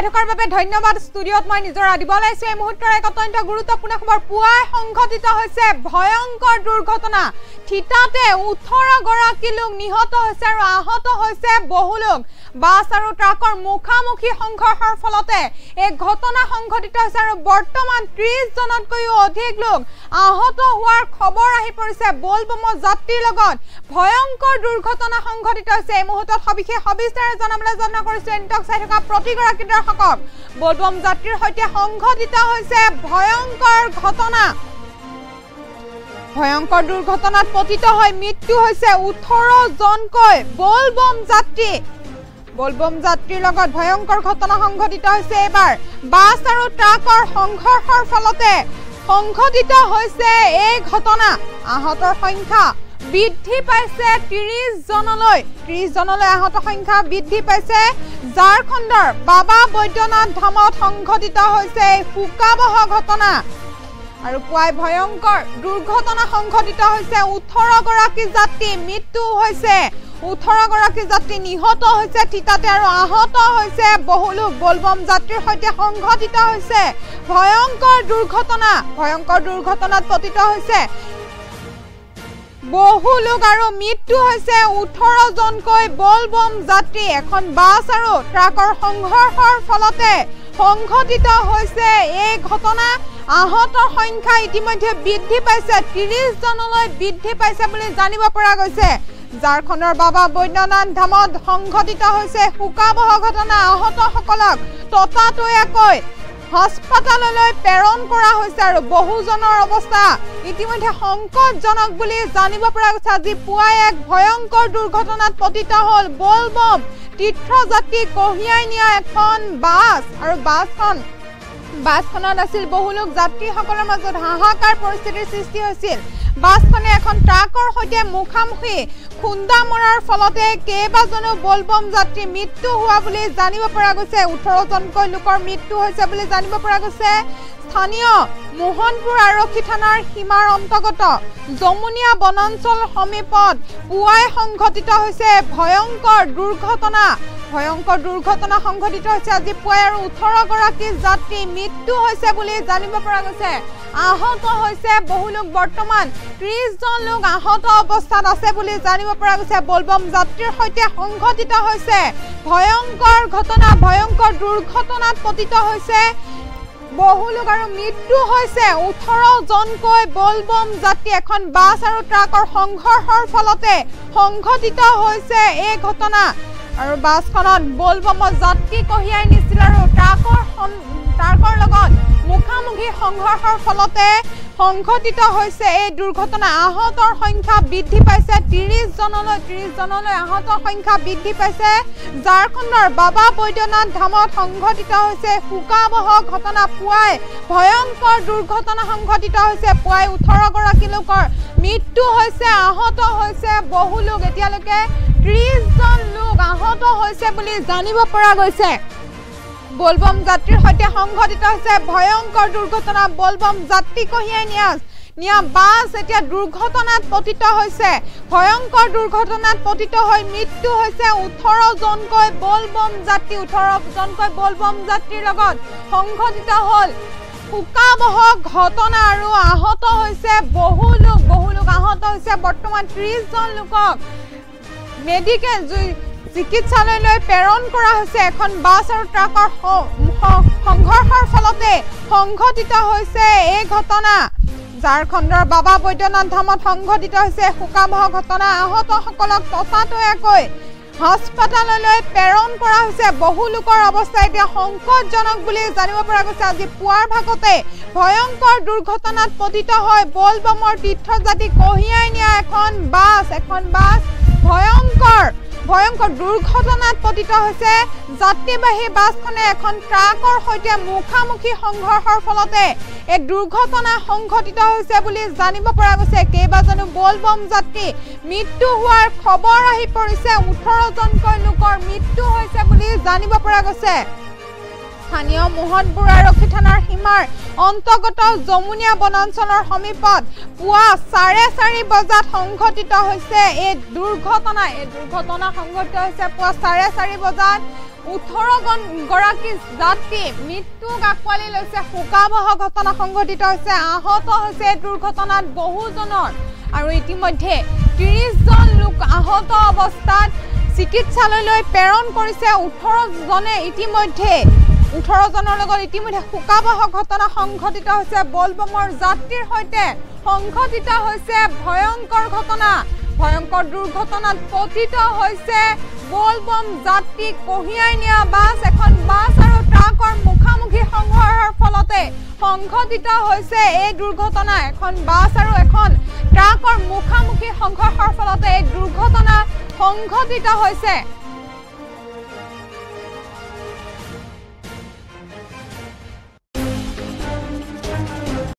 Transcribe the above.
চাই থকাৰ বাবে ধন্যবাদ ষ্টুডিঅত মই নিজৰ আদিবলৈ আছো এই মুহূৰ্তৰ এক অত্যন্ত গুৰুত্বপূৰ্ণ খবৰ পুৱাই সংঘটিত হৈছে ভয়ংকৰ দুৰ্ঘটনা ঠিতাতে 18 গৰাকী লোক নিহত হৈছে আৰু আহত হৈছে বহু লোক বাস আৰু ট্ৰাকৰ মুখামুখি সংঘৰ্ষৰ ফলতে এই ঘটনা সংঘটিত হৈছে আৰু বৰ্তমান 30 জনতকৈও অধিক লোক আহত হোৱাৰ খবৰ আহি পৰিছে বলবম যাত্ৰীৰ লগত ভয়ংকৰ দুৰ্ঘটনা সংঘটিত হৈছে এই মুহূৰ্তত সবিশেষ সবিস্তাৰে জনাবলৈ যত্ন কৰিছো এণ্টক চাই থকা প্ৰতিগৰাকী দৰ্শকক বলবম যাত্ৰীৰ সৈতে সংঘটিত হৈছে ভয়ংকৰ ঘটনা ভয়ংকৰ দুৰ্ঘটনাত পতিত হৈ মৃত্যু হৈছে 18 জনকৈ বলবম যাত্ৰীৰ লগত ভয়ংকৰ ঘটনা সংঘটিত হৈছে এবাৰ বাস আৰু ট্ৰাকৰ সংঘৰ্ষৰ ফলতে সংঘটিত হৈছে এই ঘটনা আহতৰ সংখ্যা বৃদ্ধি পাইছে 30 জনলৈ আহত সংখ্যা বৃদ্ধি পাইছে ঝাৰখণ্ডৰ বাবা বৈদ্যনাথ ধামত সংঘটিত হৈছে শোকাবহ ঘটনা আৰু পুৱাই ভয়ংকৰ দুৰ্ঘটনা সংঘটিত হৈছে 18 গৰাকী যাত্ৰী মৃত্যু হৈছে 18 গৰাকী যাত্ৰী নিহত হৈছে ঠিতাতে আৰু আহত হৈছে বহু লোক বলবম যাত্ৰীৰ সৈতে সংঘটিত হৈছে ভয়ংকৰ দুৰ্ঘটনাত পতিত হৈছে বহু লোক আৰু মৃত্যু হৈছে 18 জনকৈ বলবম যাত্ৰী এখন বাস আৰু ট্ৰাকৰ সংঘৰ্ষৰ ফলতে সংঘটিত হৈছে এই ঘটনা আহতৰ সংখ্যা ইতিমধ্যে বৃদ্ধি পাইছে 30 জনলৈ বৃদ্ধি পাইছে বুলি জানিব পৰা গৈছে ঝাৰখণ্ডৰ বাবা বৈদ্যনাথ ধামত সংঘটিত হৈছে শোকাবহ ঘটনা আহতসকলক ততাতৈয়াকৈ হাস্পতাললৈ প্ৰেৰণ কৰা হৈছে আৰু বহুজনৰ অৱস্থা ইতিমধ্যে সংকটজনক বুলি জানিব পৰা গৈছে আজি পুৱাই এক ভয়ংকৰ দুৰ্ঘটনাত পতিত হ'ল বলবম তীৰ্থযাত্ৰী কঢ়িয়াই নিয়া এখন বাছ আৰু বাছখনত আছিল বহু লোক যাত্ৰীসকলৰ মাজত হাহাকাৰ পৰিস্থিতিৰ সৃষ্টি হৈছিল বাছখনে এখন ট্ৰাকৰ সৈতে মুখামুখি খুন্দা মৰাৰ ফলতে কেইবাজনো বলবম যাত্ৰী মৃত্যু হোৱা বুলি জানিব পৰা গৈছে 18 জনকৈ লোকৰ মৃত্যু হৈছে বুলি জানিব পৰা গৈছে স্থানীয় মোহনপুৰ আৰক্ষী থানাৰ সীমাৰ অন্তৰ্গত যমুনিয়া বনাঞ্চল সমীপত পুৱাই সংঘটিত হৈছে ভয়ংকৰ দুৰ্ঘটনা সংঘটিত হৈছে আজি পুৱাই আৰু 18 গৰাকী যাত্ৰী মৃত্যু হৈছে বুলি জানিব পৰা গৈছে আহত হৈছে বহু লোক বৰ্তমান 30 জন লোক আহত অৱস্থাত আছে বুলি জানিব পৰা গৈছে বলবম যাত্ৰীৰ সৈতে সংঘটিত হৈছে ভয়ংকৰ দুৰ্ঘটনাত পতিত হৈছে বহু লোক আৰু মৃত্যু হৈছে 18 জনকৈ বলবম যাত্ৰী এখন বাছ আৰু ট্ৰাকৰ সংঘৰ্ষৰ ফলতে সংঘটিত হৈছে এই ঘটনা আৰু বাছখনত বলবম যাত্ৰী কঢ়িয়াই নিছিল আৰু ট্ৰাকৰ লগত মুখামুখি সংঘৰ্ষৰ ফলতে সংঘটিত হৈছে এই দুৰ্ঘটনা আহতৰ সংখ্যা বৃদ্ধি পাইছে 30 জনলৈ আহতৰ সংখ্যা বৃদ্ধি পাইছে ঝাৰখণ্ডৰ বাবা বৈদ্যনাথ ধামত সংঘটিত হৈছে শোকাবহ ঘটনা পুৱাই ভয়ংকৰ দুৰ্ঘটনা সংঘটিত হৈছে পুৱাই 18 গৰাকী লোকৰ মৃত্যু হৈছে আহত হৈছে বহু লোক এতিয়ালৈকে 30 জন লোক আহত হৈছে বুলি জানিব পৰা গৈছে বলবম যাত্ৰীৰ সৈতে সংঘটিত হৈছে ভয়ংকৰ দুৰ্ঘটনা বলবম যাত্ৰী কঢ়িয়াই নিয়া বাছ এতিয়া দুৰ্ঘটনাত পতিত হৈছে ভয়ংকৰ দুৰ্ঘটনাত পতিত হৈ মৃত্যু হৈছে 18 জনকৈ বলবম যাত্ৰীৰ লগত সংঘটিত হ'ল শোকাবহ ঘটনা আৰু আহত হৈছে বহু লোক আহত হৈছে বৰ্তমান 30 জন লোকক মেডিকেল চিকিৎসালয়লৈ প্ৰেৰণ কৰা হৈছে এখন বাছ আৰু ট্ৰাকৰ সংঘৰ্ষৰ ফলতে সংঘটিত হৈছে এই ঘটনা ঝাৰখণ্ডৰ বাবা বৈদ্যনাথ ধামত সংঘটিত হৈছে শোকাবহ ঘটনা আহতসকলক ততাতৈয়াকৈ হাস্পতাললৈ প্ৰেৰণ কৰা হৈছে বহু লোকৰ অৱস্থা এতিয়া সংকটজনক বুলি জানিব পৰা গৈছে আজি পুৱাৰ ভাগতে ভয়ংকৰ দুৰ্ঘটনাত পতিত হয় বলবমৰ তীৰ্থযাত্ৰী কঢ়িয়াই নিয়া এখন বাছ ভয়ংকৰ দুৰ্ঘটনাত পতিত হৈছে যাত্ৰীবাহী বাছখনে এখন ট্ৰাকৰ সৈতে মুখামুখি সংঘৰ্ষৰ ফলতে এই দুৰ্ঘটনা সংঘটিত হৈছে বুলি জানিব পৰা গৈছে কেইবাজনো বলবম যাত্ৰী মৃত্যু হোৱাৰ খবৰ আহি পৰিছে 18 জনকৈ লোকৰ মৃত্যু হৈছে বুলি জানিব পৰা গৈছে স্থানীয় মোহনপুৰ আৰক্ষী থানাৰ সীমাৰ অন্তৰ্গত যমুনিয়া বনাঞ্চলৰ সমীপত পুৱা 4:30 বজাত সংঘটিত হৈছে এই দুৰ্ঘটনা সংঘটিত হৈছে পুৱা 4:30 বজাত 18 গৰাকী যাত্ৰী মৃত্যুক আঁকোৱালি লৈছে শোকাবহ ঘটনা সংঘটিত হৈছে আহত হৈছে দুৰ্ঘটনাত বহুজনৰ আৰু ইতিমধ্যে 30 জন লোক আহত অৱস্থাত চিকিৎসালয়লৈ প্ৰেৰণ কৰিছে 18 জনে ইতিমধ্যে 18 জনৰ লগত ইতিমধ্যে শোকাবহ ঘটনা সংঘটিত হৈছে বলবমৰ যাত্ৰীৰ সৈতে সংঘটিত হৈছে ভয়ংকৰ ঘটনা ভয়ংকৰ দুৰ্ঘটনাত পতিত হৈছে বলবম যাত্ৰী কঢ়িয়াই নিয়া বাছ এখন বাছ আৰু ট্ৰাকৰ মুখামুখি সংঘৰ্ষৰ ফলতে সংঘটিত হৈছে এই দুৰ্ঘটনা এখন বাছ আৰু এখন ট্ৰাকৰ মুখামুখি সংঘৰ্ষৰ ফলতে এই দুৰ্ঘটনা সংঘটিত হৈছে